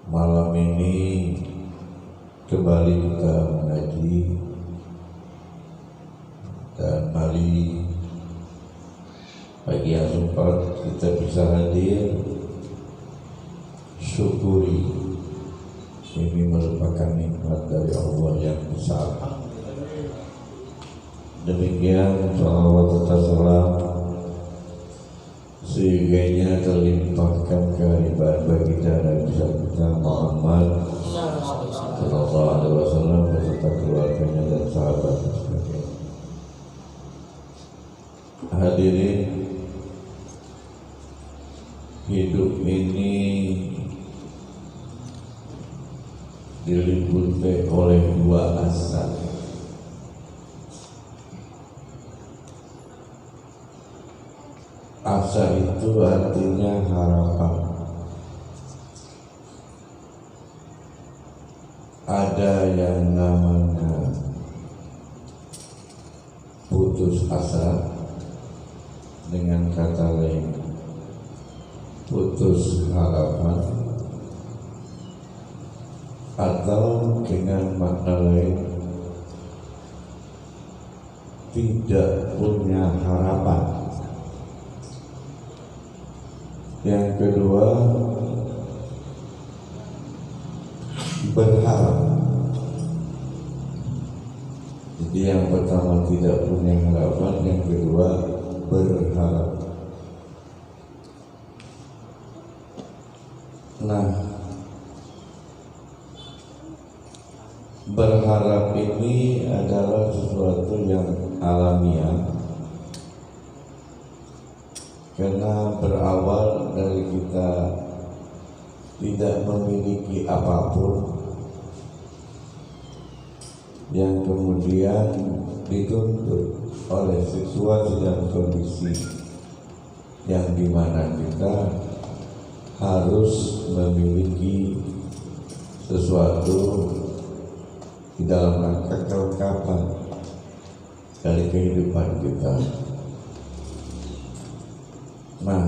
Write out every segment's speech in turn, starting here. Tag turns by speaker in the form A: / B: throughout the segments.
A: Malam ini kembali kita mengaji, dan mari pagi yang sempat kita bisa hadir, syukuri. Ini merupakan nikmat dari Allah yang besar. Demikian salawat serta salam seyogianya terlimpahkan kehadiran baginda Nabi kita Muhammad sallallahu alaihi wasallam beserta keluarganya dan sahabat sekalian. Hadirin, hidup ini diliputi oleh dua asal. Asa itu artinya harapan. Ada yang namanya putus asa, dengan kata lain putus harapan, atau dengan makna lain tidak punya harapan. Yang kedua, berharap. Jadi yang pertama tidak punya harapan, yang kedua berharap. Nah, berharap ini adalah sesuatu yang alamiah, karena berawal dari kita tidak memiliki apapun, yang kemudian dituntut oleh situasi dan kondisi yang dimana kita harus memiliki sesuatu di dalam rangka kelengkapan dari kehidupan kita. Nah,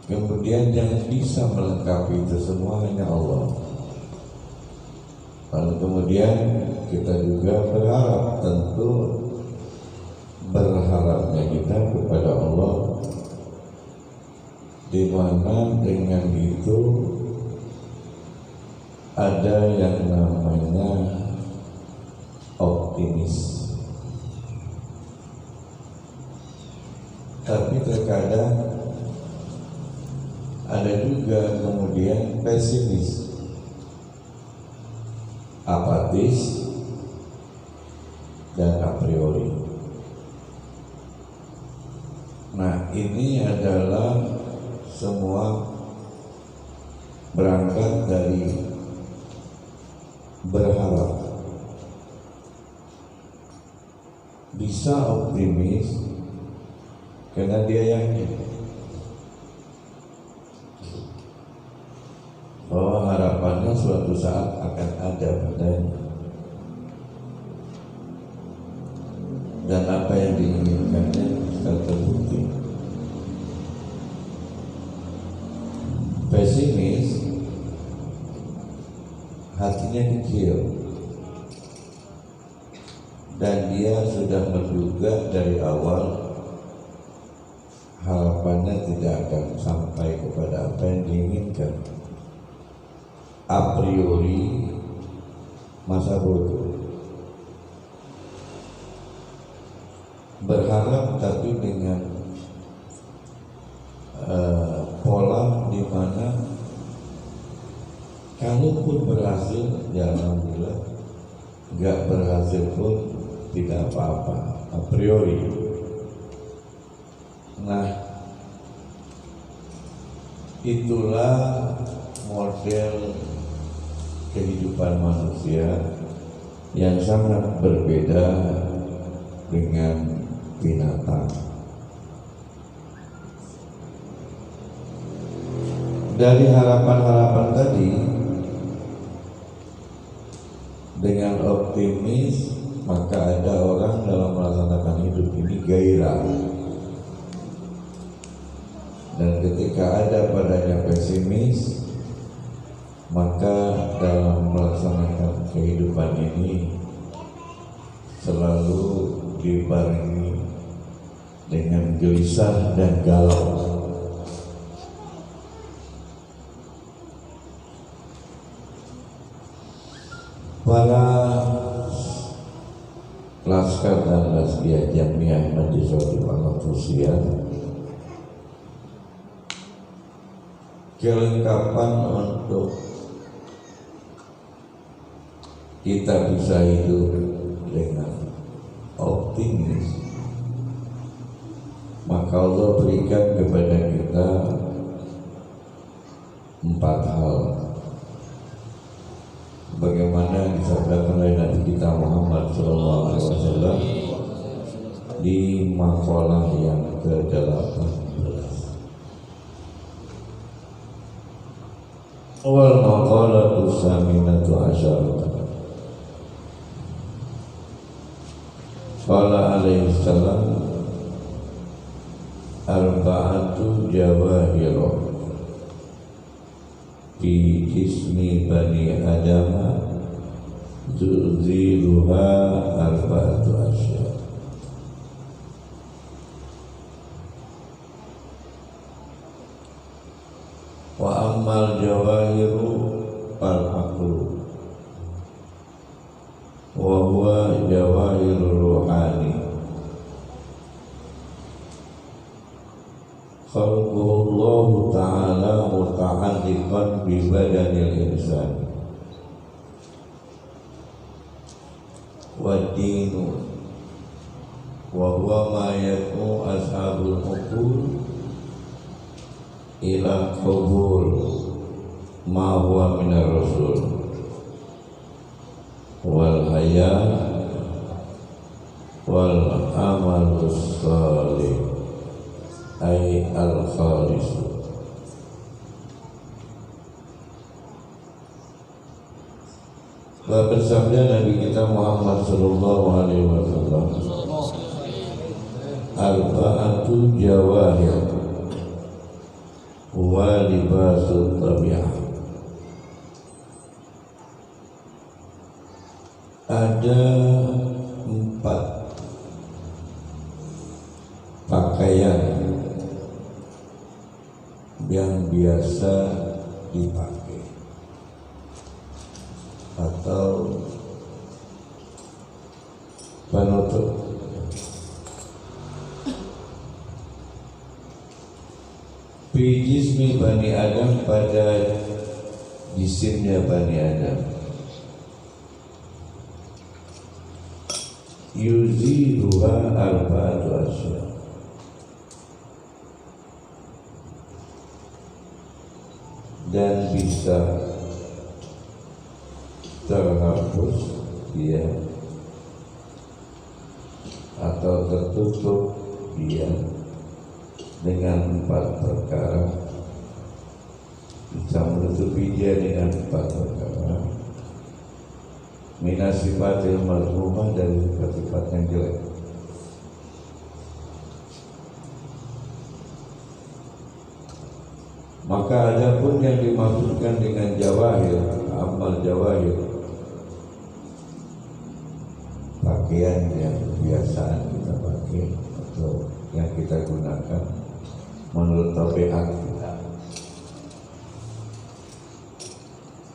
A: kemudian yang bisa melengkapi itu semua hanya Allah. Lalu kemudian kita juga berharap, tentu berharapnya kita kepada Allah, di mana dengan itu ada yang namanya optimis. Tapi terkadang ada juga kemudian pesimis, apatis, dan a priori. Nah, ini adalah semua berangkat dari berharap. Bisa optimis karena dia yakin bahwa harapannya suatu saat akan ada padanya, dan apa yang diinginkannya akan terbukti. Pesimis hatinya kecil dan dia sudah menduga dari awal harapannya tidak akan sampai kepada apa yang diinginkan. A priori masa bodoh, berharap tapi dengan pola di mana kalaupun berhasil ya alhamdulillah, nggak berhasil pun tidak apa-apa, a priori. Nah, itulah model kehidupan manusia yang sangat berbeda dengan binatang. Dari harapan-harapan tadi, dengan optimis, maka ada orang dalam melaksanakan hidup ini gairah. Dan ketika ada padanya pesimis, maka dalam melaksanakan kehidupan ini selalu dibarengi dengan gelisah dan galau. Para laskar dan laskiyah Jamiah Majlis Al-Fusiah, kelengkapan untuk kita bisa hidup dengan optimis, maka Allah berikan kepada kita 4 hal. Bagaimana disabdakan oleh Nabi kita Muhammad SAW di maqalah yang ke-18. Wal maqalatu saminatu asyarah. Qala alaihi salam arba'atu jawahirah fi jismi bani adama zuziluha arba'atu asya. Wa ammal jawahiru fal aqlu wa huwa jawahirur ruhani khalqullahu ta'ala muta'alliqan bi badanil insan wa dinu wa huwa ma yad'u ashabul uqul ila qabul ma huwa minar rasul wal haya wal amalus salih ay al-khalis. Bersabda Nabi kita Muhammad sallallahu alaihi wasallam, arba'atu jawahir wa libasul tabi'ah. Ada 4 pakaian yang biasa dipakai atau penutup. Fi jismi Bani Adam, pada jisimnya Bani Adam. yuziruha arba'atu asya, dan bisa terhapus dia atau tertutup dia dengan 4 perkara. Bisa menutupi dia dengan 4 perkara. Minas sifatil mazmumah, dari sifat-sifat yang jelek. Maka adapun yang dimaksudkan dengan jawahir, amal jawahir, pakaian yang kebiasaan kita pakai atau yang kita gunakan menurut tabiat kita,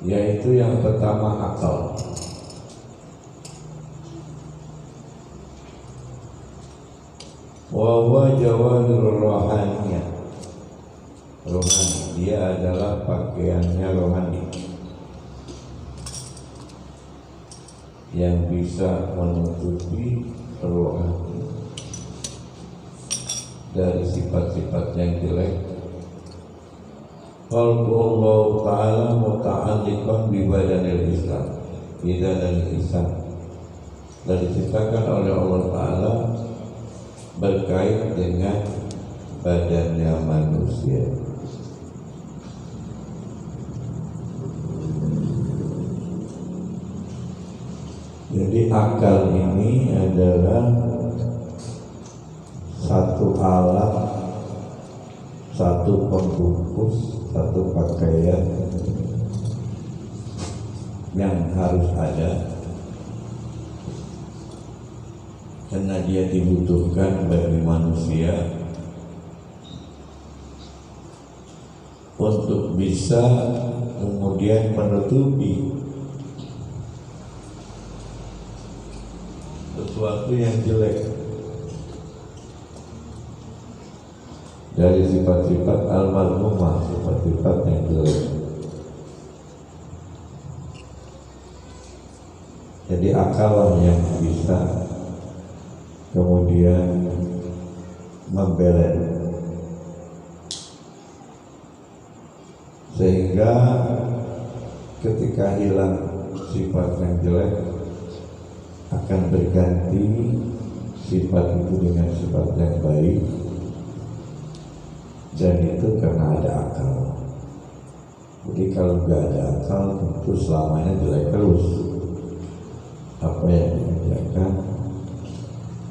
A: yaitu yang pertama akal. Wa huwa jawahirur rohaniyah, rohani, dia adalah pakaiannya rohani yang bisa menutupi rohani dari sifat-sifat yang jelek. Qalbullah ta'ala muta'alliqan bi badanil Islam, bidanil Islam, dan diciptakan oleh Allah Ta'ala berkait dengan badannya manusia. Jadi akal ini adalah satu alat, satu pembungkus, satu pakaian yang harus ada, karena dia dibutuhkan bagi manusia untuk bisa kemudian menutupi sesuatu yang jelek dari sifat-sifat al-mazmumah, sifat-sifat yang jelek. Jadi akal yang bisa kemudian membeleng, sehingga ketika hilang sifat yang jelek akan berganti sifat itu dengan sifat yang baik, dan itu karena ada akal. Jadi kalau nggak ada akal tentu selamanya jelek terus apa yang dikerjakan,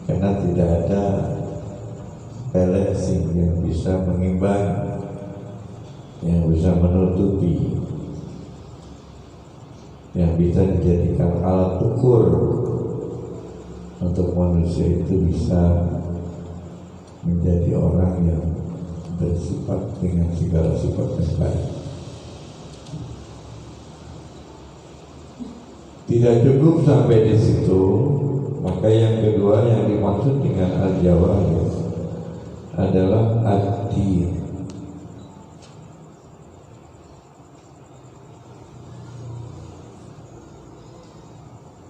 A: karena tidak ada balancing yang bisa mengimbangi, yang bisa menutupi, yang bisa dijadikan alat ukur untuk manusia itu bisa menjadi orang yang bersifat dengan segala sifat yang baik. Tidak cukup sampai di situ, maka yang kedua yang dimaksud dengan al-jawahir adalah ad-din,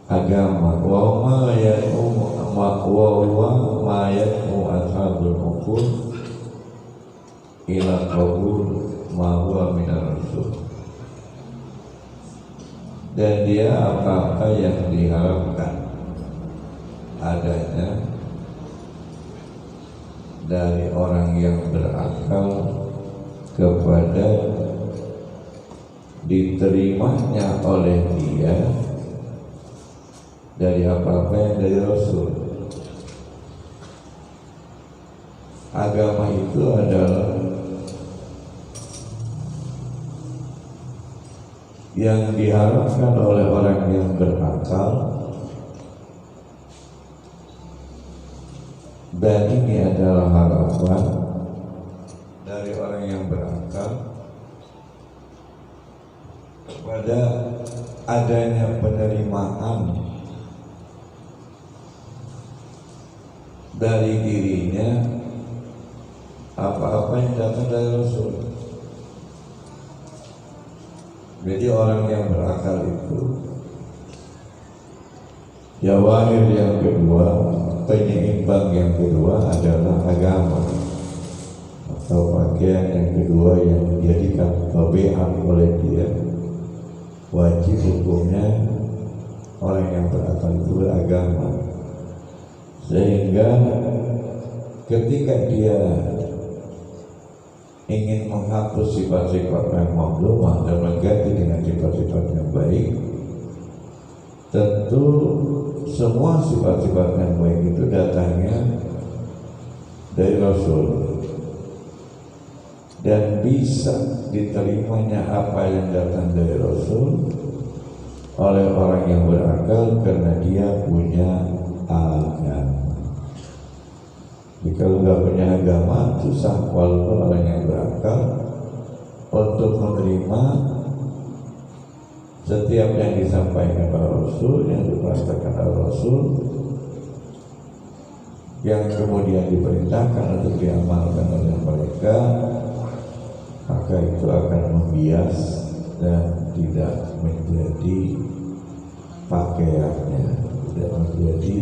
A: agama. Wa ma ya'um ma ya'um ashabul uqul ila qabul ma huwa minar rasul, dan dia apa-apa yang diharapkan adanya dari orang yang berakal kepada diterimanya oleh dia dari apa-apa yang dari Rasul. Agama itu adalah yang diharapkan oleh orang yang berakal, dan ini adalah harapan dari orang yang berakal kepada adanya penerimaan dari dirinya apa-apa yang datang dari Rasul. Jadi orang yang berakal itu Jawahir yang kedua, penyeimbang yang kedua adalah agama atau pakaian yang kedua yang dijadikan tabiat oleh dia. Wajib hukumnya orang yang berakal itu beragama, sehingga ketika dia ingin menghapus sifat-sifat yang mazmumah dan mengganti dengan sifat-sifat yang baik, tentu semua sifat-sifat yang baik itu datangnya dari Rasul, dan bisa diterimanya apa yang datang dari Rasul oleh orang yang berakal karena dia punya agama. Jika nggak punya agama, susah walaupun orang yang berakal untuk menerima setiap yang disampaikan oleh Rasul, yang dipraktikkan oleh Rasul, yang kemudian diperintahkan untuk diamalkan oleh mereka, maka itu akan membias dan tidak menjadi pakaiannya, tidak menjadi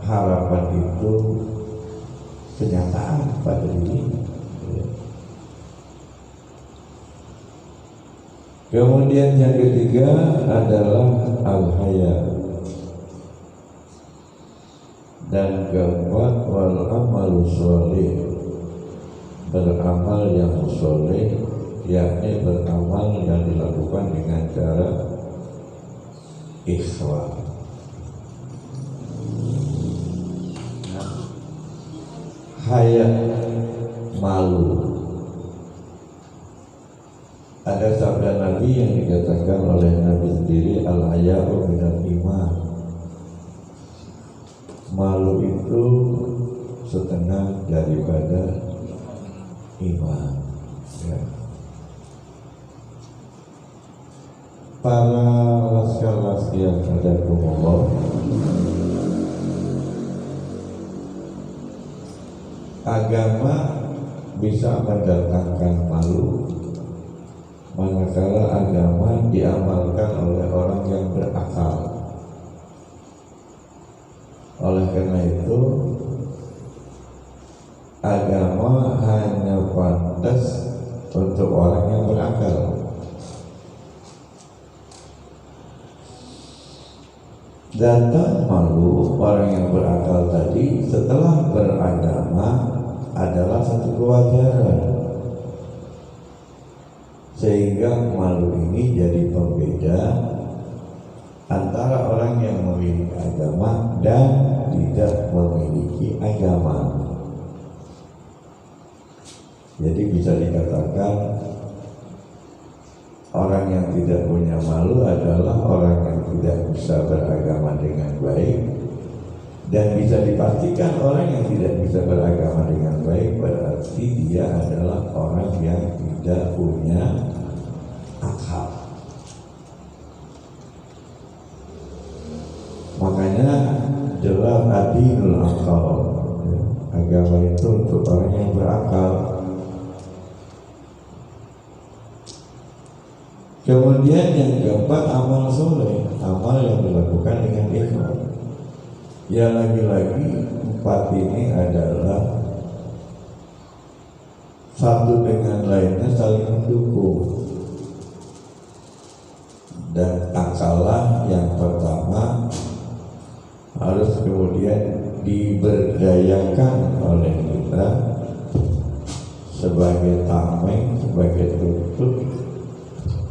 A: harapan itu kenyataan pada dirinya. Kemudian yang ketiga adalah al-haya, dan keempat wal amalu sholih, beramal yang sholih, yakni beramal yang dilakukan dengan cara ikhlas. Haya, malu. Ada sabda Nabi yang dikatakan oleh Nabi sendiri, al-haya'u minal iman. Malu itu setengah daripada iman. Ya. Para laskar-laskar yang ada Allah, agama bisa mendatangkan malu manakala agama diamalkan oleh orang yang berakal. Oleh karena itu, agama hanya pantas untuk orang yang berakal. Datang malu orang yang berakal tadi setelah beragama adalah satu kewajaran, sehingga malu ini jadi pembeda antara orang yang memiliki agama dan tidak memiliki agama. Jadi bisa dikatakan orang yang tidak punya malu adalah orang yang tidak bisa beragama dengan baik, dan bisa dipastikan orang yang tidak bisa beragama dengan baik berarti dia adalah orang yang tidak punya akal. Makanya jelas adinul akal, agama itu untuk orang yang berakal. Kemudian yang keempat, amal soleh, amal yang dilakukan dengan ikhlas. Ya, lagi-lagi empat ini adalah satu dengan lainnya saling mendukung, dan akallah yang pertama harus kemudian diberdayakan oleh kita sebagai tameng, sebagai tutup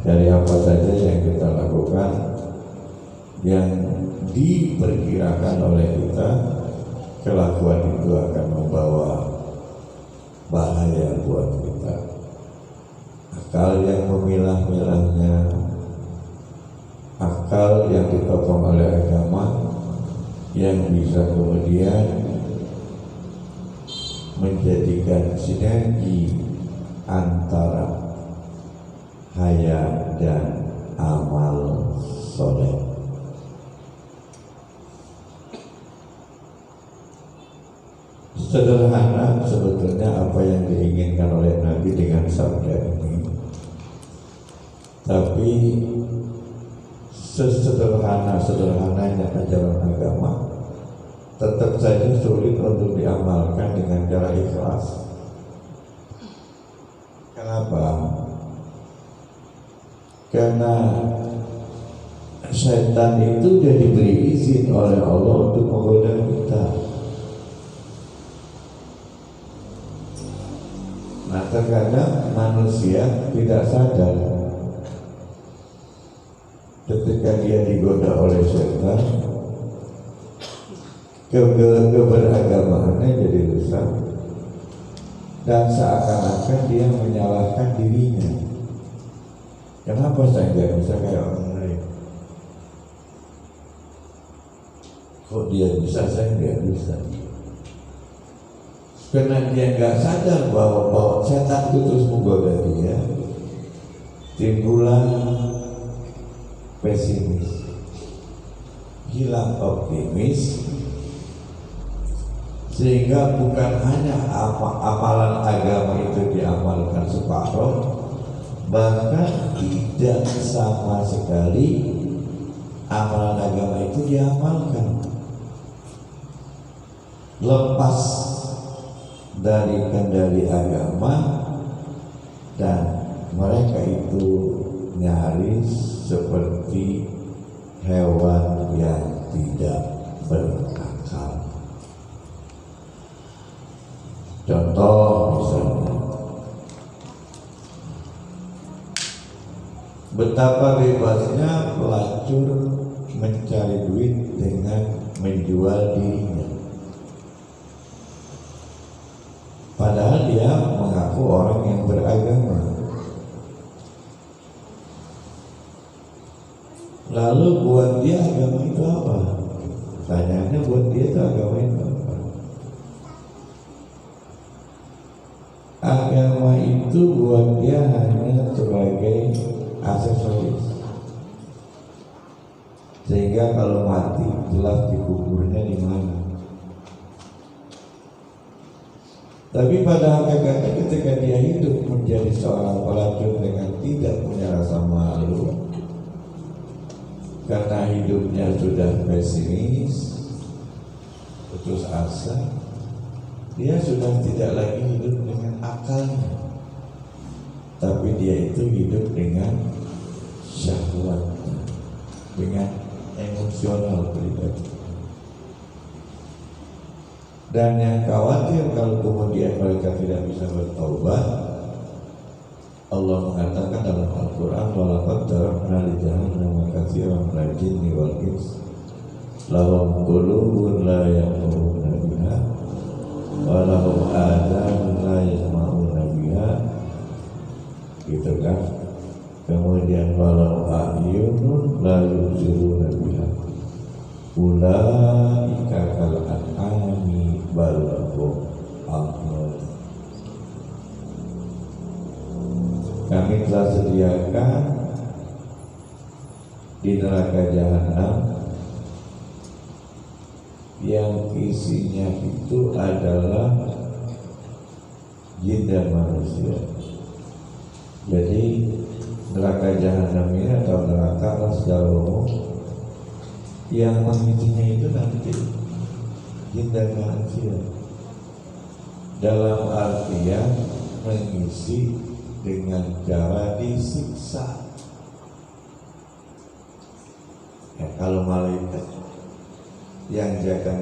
A: dari apa saja yang kita lakukan yang diperkirakan oleh kita kelakuan itu akan membawa bahaya buat kita. Akal yang memilah-milahnya, akal yang ditopang oleh agama, yang bisa kemudian menjadikan sinergi antara haya dan amal soleh. Sederhana sebetulnya apa yang diinginkan oleh Nabi dengan sabda ini, tapi sesederhananya ajaran agama tetap saja sulit untuk diamalkan dengan cara ikhlas. Kenapa? Karena setan itu sudah diberi izin oleh Allah untuk menggoda kita. Nah, terkadang manusia tidak sadar ketika dia digoda oleh setan, keberagamaannya jadi rusak dan seakan-akan dia menyalahkan dirinya. Kenapa saya nggak bisa kayak orang lain? Kok dia bisa, saya nggak bisa? Karena dia nggak sadar bahwa setan itu terus menggoda dia, timbullah pesimis, hilang optimis, sehingga bukan hanya amalan agama itu diamalkan separuh, bahkan tidak sama sekali amalan agama itu diamalkan, lepas dari kendali agama, dan mereka itu nyaris seperti hewan yang tidak berakal. Contoh misalnya, betapa bebasnya pelacur mencari duit dengan menjual dirinya, padahal dia mengaku orang yang beragama. Lalu buat dia agama itu apa? Tanyaannya, buat dia itu agama itu apa? Agama itu buat dia hanya sebagai aksesoris, sehingga kalau mati jelas dikuburnya di mana. Tapi pada hakikatnya ketika dia hidup menjadi seorang pelacur dengan tidak punya rasa malu, karena hidupnya sudah pesimis, putus asa, dia sudah tidak lagi hidup dengan akalnya, tapi dia itu hidup dengan syahwatnya, dengan emosional pribadi. Dan yang khawatir kalau kemudian mereka tidak bisa bertaubat, Allah mengatakan dalam Al-Quran, walaqad tarakna li jahannama katsiran minal jinni wal ins lahum qulubun la yafqahuna biha wa lahum adhanun la yasma'una biha, gitu kan. Kemudian walau a'yunun la yubsiruna biha ulaika kal an'ami bal hum adall. Kami telah sediakan di neraka jahanam yang isinya itu adalah jin dan manusia. Jadi neraka jahanam ini atau neraka secara umum yang mengisinya itu nanti jin dan manusia, dalam artian mengisi dengan cara disiksa. Ya, kalau malaikat yang jaga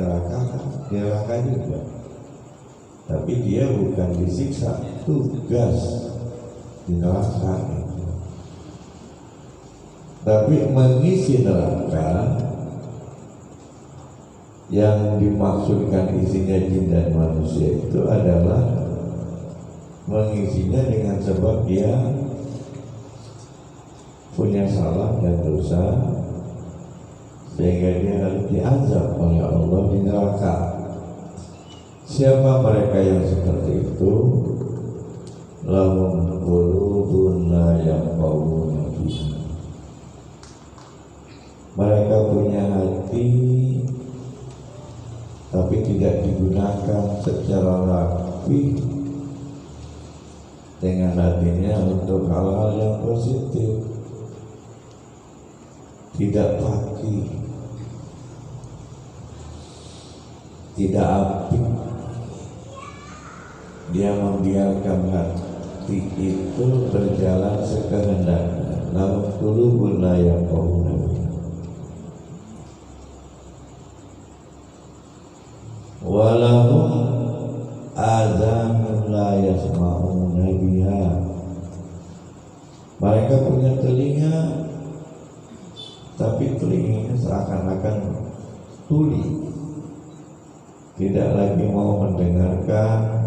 A: neraka juga, tapi dia bukan disiksa, tugas di neraka itu. Tapi mengisi neraka yang dimaksudkan isinya jin dan manusia itu adalah mengisinya dengan sebab dia punya salah dan dosa, sehingga dia harus diazab oleh Allah di neraka. Siapa mereka yang seperti itu? Lahum qulubun la yafqahuna biha. Mereka punya hati tapi tidak digunakan secara rapi dengan hatinya untuk hal-hal yang positif. tidak pagi, tidak apik. Dia membiarkan hati itu berjalan sekehendaknya. Lahum qulubun la yafqahuna biha wa lahum adzanun la yasma'una biha. Mereka punya telinga, tapi telinganya seakan-akan tuli, tidak lagi mau mendengarkan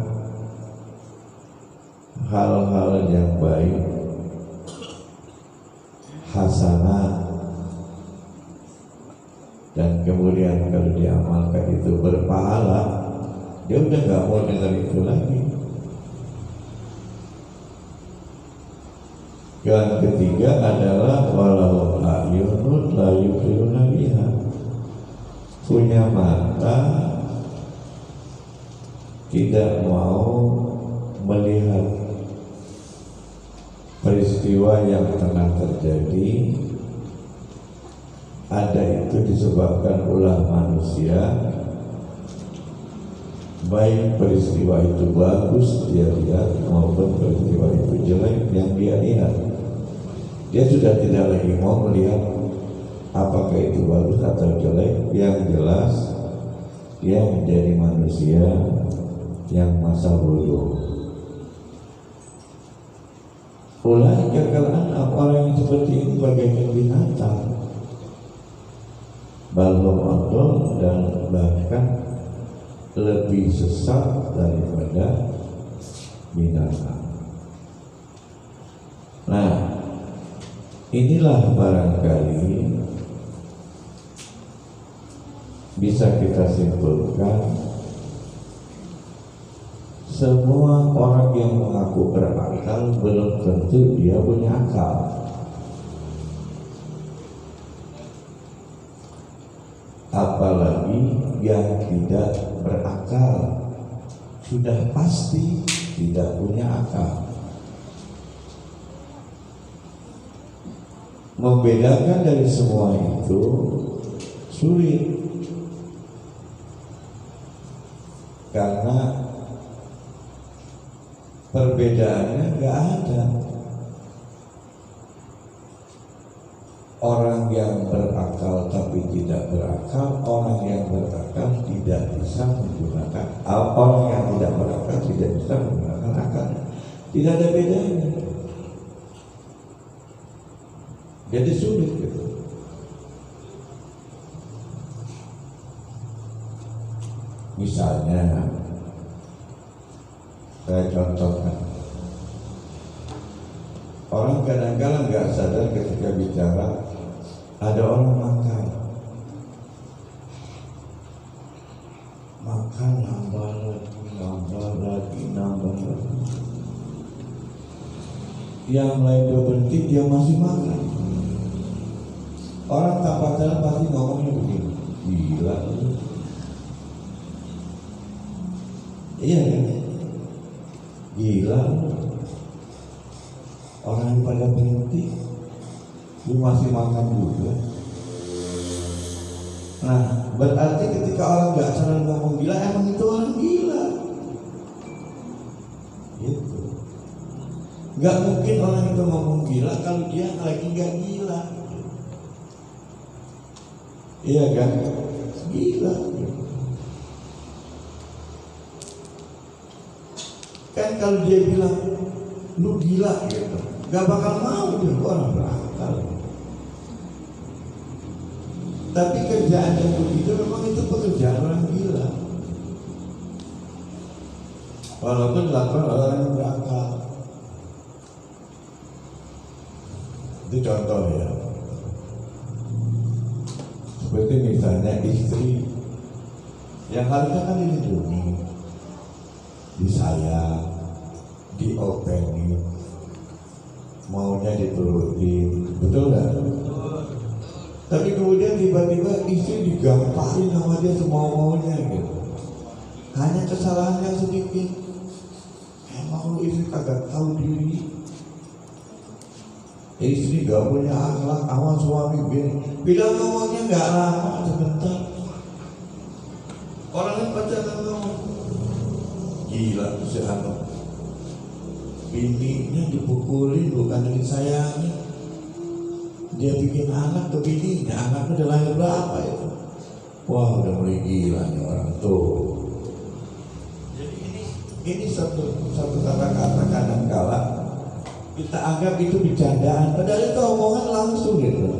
A: hal-hal yang baik, hasanah, dan kemudian kalau diamalkan itu berpahala, dia udah nggak mau dengar itu lagi. Yang ketiga adalah walau ayunut la yubsiruna biha, punya mata tidak mau melihat peristiwa yang tengah terjadi. Ada itu disebabkan ulah manusia, baik peristiwa itu bagus dia lihat maupun peristiwa itu jelek yang dia lihat. Dia sudah tidak lagi mau melihat apakah itu bagus atau jelek. Yang jelas dia menjadi manusia yang masa bodoh. Ulaika kal an'am, orang yang seperti ini bagaikan binatang, balhum adall, dan bahkan lebih sesat daripada binatang. Nah, inilah barangkali bisa kita simpulkan, semua orang yang mengaku berakal belum tentu dia punya akal. Apalagi yang tidak berakal sudah pasti tidak punya akal. Membedakan dari semua itu sulit, karena perbedaannya nggak ada. Orang yang berakal tapi tidak berakal, orang yang berakal tidak bisa menggunakan, orang yang tidak berakal tidak bisa menggunakan akal. Tidak ada bedanya. Jadi sulit gitu. Misalnya saya contohkan, orang kadang-kadang nggak sadar ketika bicara, ada orang makan nambah lagi. Yang lain udah berhenti, dia masih makan. Orang tak pacaran pasti ngomongnya begini, gila lu. Iya kan? Gila lu. Orang yang pada berhenti, lu masih makan juga. Nah, berarti ketika orang nggak sadar ngomong gila, emang itu orang gila. Gitu. Nggak mungkin orang itu ngomong gila kalau dia lagi nggak gila. Iya kan? Gila. Kan kalau dia bilang lu gila gitu, gak bakal mau dia, orang berakal. Tapi kerjaan yang begitu memang itu pekerjaan orang gila, walaupun dilakukan oleh orang yang berakal. Itu contoh ya. Seperti misalnya istri yang harusnya kan dilindungi, disayang, diopeni, maunya diturutin, betul nggak? Tapi kemudian tiba-tiba istri digamparin sama dia semau-maunya gitu. Hanya kesalahan yang sedikit. Emang lu istri kagak tahu diri. Istri gak punya akhlak, awan suami gini. Bilang ngomongnya gak lama, sebentar. Orang yang pacaran ngomong, gila tuh si anak. Bininya dipukulin bukan disayangi. Dia bikin anak ke bininya, anaknya udah lahir berapa itu? Wah, udah mulai gila nih orang tuh. Jadi ini satu kata-kata kadang-kala kita anggap itu bercandaan, padahal itu omongan langsung gitu.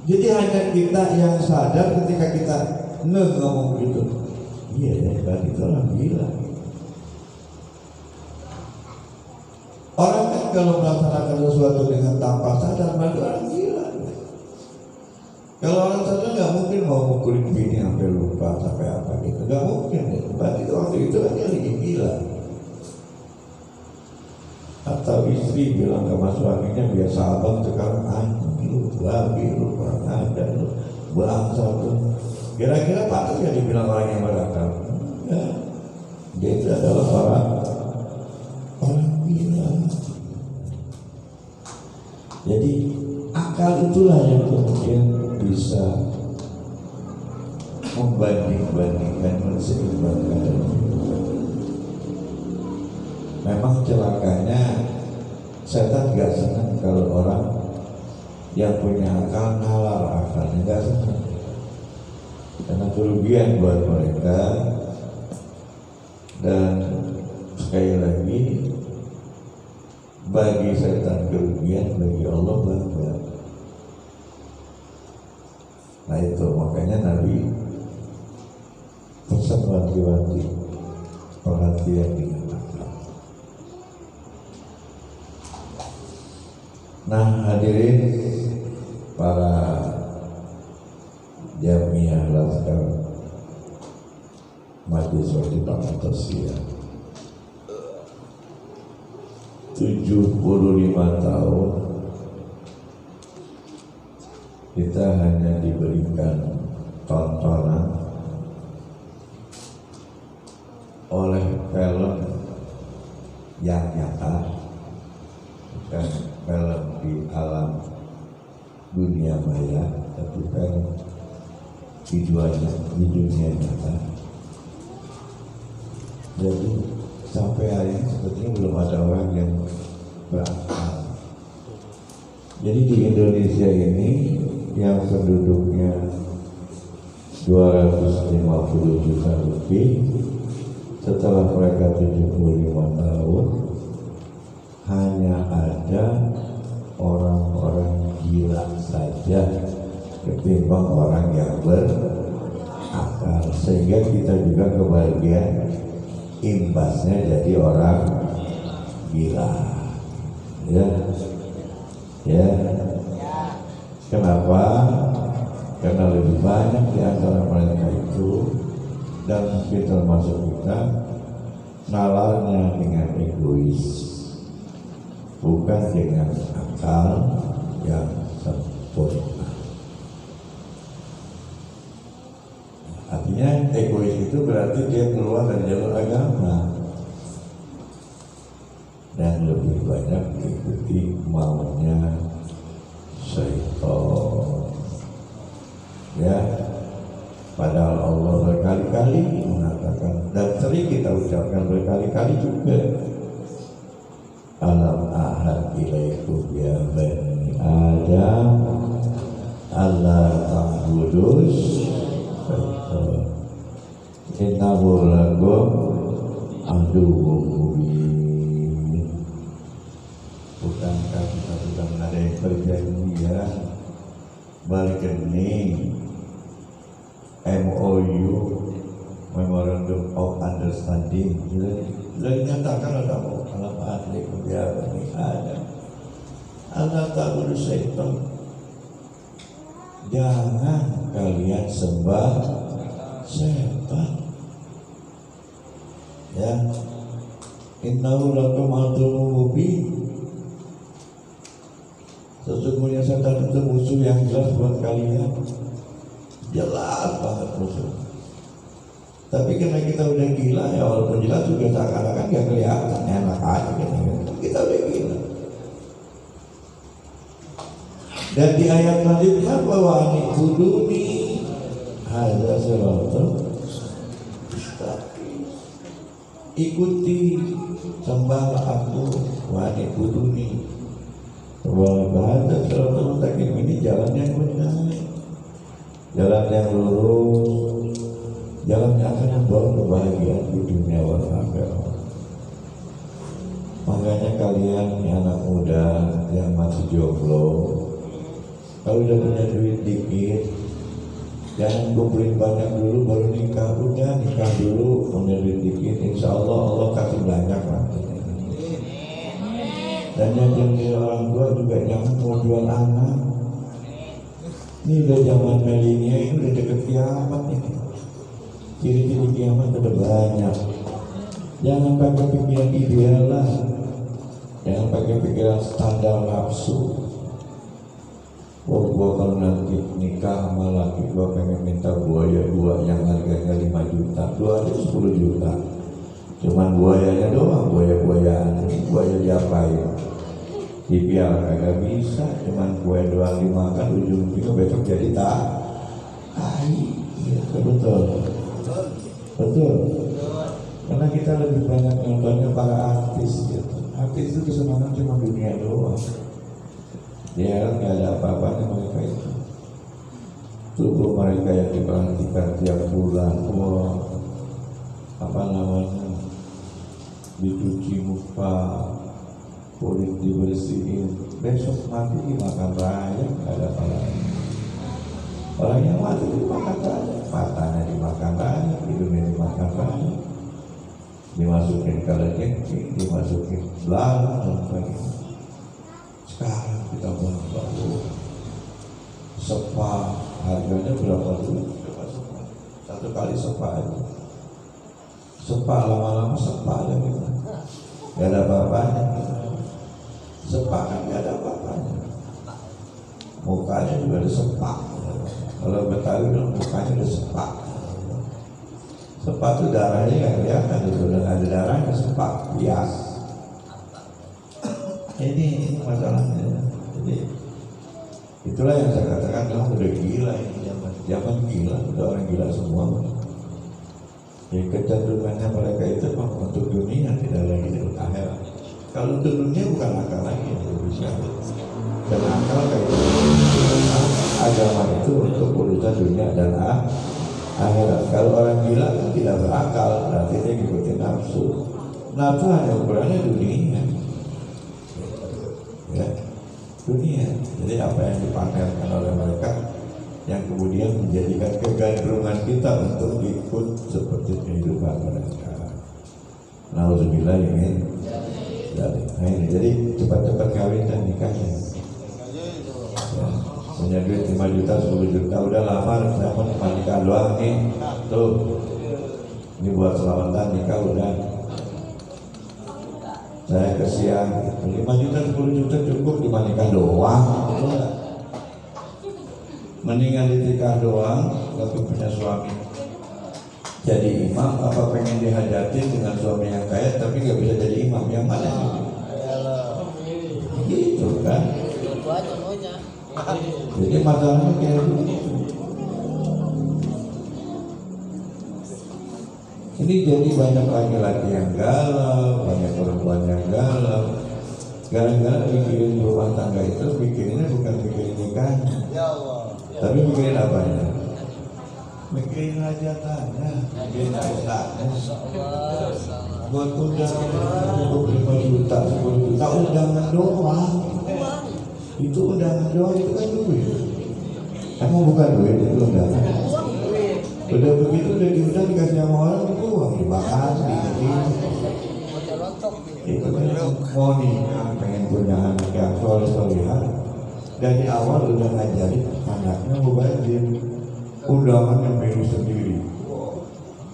A: Jadi hanya kita yang sadar ketika kita ngomong gitu. Iya ya, berarti itu orang gila. Orang kan kalau melaksanakan sesuatu dengan tanpa sadar berarti orang gila. Kalau orang sadar nggak mungkin mau mukulin bini sampai lupa sampai apa gitu, nggak mungkin. Berarti waktu itu kan dia lagi gila. Atau istri bilang ke suaminya, biasa abang sekarang anjing lu, babi lu, kurang ajar lu, bangsa lu. Kira-kira patut ya dibilang orang yang berakal? Ya, dia itu adalah orang gila. Jadi akal itulah yang kemudian bisa membanding-bandingkan, menseimbangkan. Memang celakanya setan gak senang kalau orang yang punya akal nalar akalnya, gak senang. Karena kerugian buat mereka. Dan sekali lagi, bagi setan kerugian, bagi Allah bangga. Nah itu makanya Nabi pesan wanti-wanti perhatian dengan akal. Nah hadirin para jamiah Laskar Majelis Wajib Tausiah, 75 tahun kita hanya diberikan tontonan oleh film yang nyata, bukan film di alam dunia maya, tapi film di dunia nyata. Jadi sampai hari ini sepertinya belum ada orang yang berakal. Jadi di Indonesia ini yang penduduknya 250 juta lebih, setelah mereka 75 tahun hanya ada orang-orang gila saja ketimbang orang yang berakal, sehingga kita juga kebagian imbasnya jadi orang gila. Ya. Kenapa? Karena lebih banyak di antara mereka itu, dan mungkin termasuk kita, nalarnya dengan egois, bukan dengan akal yang sempurna. Artinya egois itu berarti dia keluar dari jalur agama dan lebih banyak mengikuti maunya syaitan. Ya, padahal Allah berkali-kali mengatakan, dan sering kita ucapkan berkali-kali juga, alam ahad ilaikum ya bani Adam Allah ta'budus innahu lakum aduwwum mubin. Bukankah kita sudah mengadakan perjanjian bargaining, MOU, Memorandum of Understanding, sudah dinyatakan ada alam ahli ya bani Adam Allah ta'budus syaitan, jangan kalian sembah setan. Ya, innahu lakum aduwwum mubin. Sesungguhnya setan itu musuh yang jelas buat kalian, jelas banget musuh. Tapi karena kita udah gila, ya walaupun jelas juga seakan-akan gak kelihatan, enak aja kita udah gila. Dan di ayat selanjutnya bahwa buduni hadza siratal mustaqim. Ikuti sembahlah aku wahai buduni. Bahwa hadza siratal mustaqim ini jalan yang benar, jalan yang lurus, jalan yang akan membawa kebahagiaan di dunia wal akhirah. Makanya kalian anak muda yang masih jomblo, kalau udah punya duit dikit, jangan kumpulin banyak dulu baru nikah. Udah nikah dulu, punya duit dikit, insya Allah kasih banyak nanti. Dan yang jadi orang tua juga jangan mau jual anak. Ini udah zaman milenial, ini udah deket kiamat ini. Ciri-ciri kiamat udah banyak. Jangan pakai pikiran ideal lah, jangan pakai pikiran standar nafsu. Gua kalau nanti nikah sama laki gua pengen minta buaya 2 yang harganya 5 juta, 2 aja 10 juta. Cuman buayanya doang, buaya-buayaan, buaya diapain? Dibiar kagak bisa, cuman buaya doang dimakan, ujung-ujungnya besok jadi tai. Betul. Karena kita lebih banyak nontonnya para artis gitu. Artis itu kesenangan cuma dunia doang. Dia kan gak ada apa-apanya mereka itu. Tubuh mereka yang diperhatikan tiap bulan, dicuci muka, kulit dibersihin, besok mati dimakan raya, gak ada apa-apa. Orang yang mati dimakan raya, matanya dimakan raya, hidungnya dimakan raya, dimasukin kalengking, dimasukin belalang dan sebagainya. Sekarang kita bahwa spa harganya berapa dulu? Satu kali spa aja, spa lama-lama spa aja gitu, gak ada apa-apanya. Spa kan gak ada apa-apanya, mukanya juga ada spa. Kalau Betawi bilang mukanya ada spa. Spa itu darahnya gak kelihatan, itu ada darahnya, spa bias. Ini masalahnya. Jadi itulah yang saya katakan, memang udah gila ini zaman gila, udah orang gila semua. Jadi kecenderungannya mereka itu memang untuk dunia, tidak lagi untuk akhirat. Kalau untuk dunia bukan akal lagi yang bisa. Dan akal kayak agama itu untuk urusan dunia dan akhirat. Kalau orang gila kan tidak berakal, berarti dia ngikutin nafsu. Nafsu hanya ukurannya dunia. Ya, dunia. Jadi apa yang dipamerkan oleh mereka yang kemudian menjadikan kegandrungan kita untuk ikut seperti kehidupan mereka. Nauzubillah ini. Nah ini, jadi cepat-cepat kawin dan nikahnya. Ya, punya duit 5 juta, 10 juta, udah lamar, dapat cuma nikah doang nih. Tuh, ini buat selamatan nikah udah. Saya kesian, 5 juta, 10 juta cukup cuma nikah doang. Mendingan dinikah doang, tapi punya suami jadi imam, apa pengen dihajatin dengan suami yang kaya tapi nggak bisa jadi imam, yang mana gitu kan? Jadi masalahnya kayak gitu. Ini jadi banyak laki-laki yang galau, banyak perempuan yang galau. Gara-gara mikirin rumah tangga itu, mikirinnya bukan mikirin nikahnya, tapi mikirin apanya? Mikirin hajatannya, mikirin hartanya. Buat undangan 25 juta, 10 juta undangan doang. Itu undangan doang, itu kan duit. Emang bukan duit, itu undangan. Udah begitu, udah diundang dikasih sama orang, itu uang dibahas, itu kan mau nikah, pengen punya anak yang soleh-solehan. Dari awal udah ngajarin anaknya mubazir. Undangan yang milih sendiri,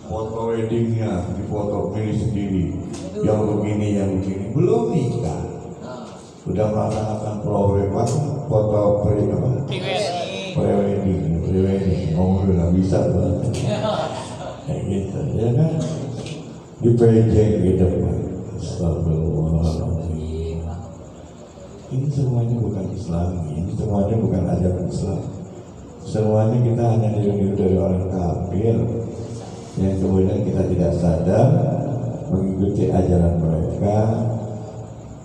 A: foto weddingnya difoto milih sendiri, yang begini yang begini, belum nikah udah melaksanakan foto pre-wedding, ngomong nggak bisa banget, kayak gitu, ya kan? Dipejeng gitu, astagfirullahaladzim. ini semuanya bukan Islam, ini semuanya bukan ajaran Islam. Semuanya kita hanya niru-niru dari orang kafir yang kemudian kita tidak sadar mengikuti ajaran mereka,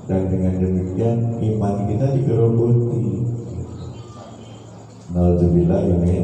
A: dan dengan demikian iman kita digerogoti. Alhamdulillah ini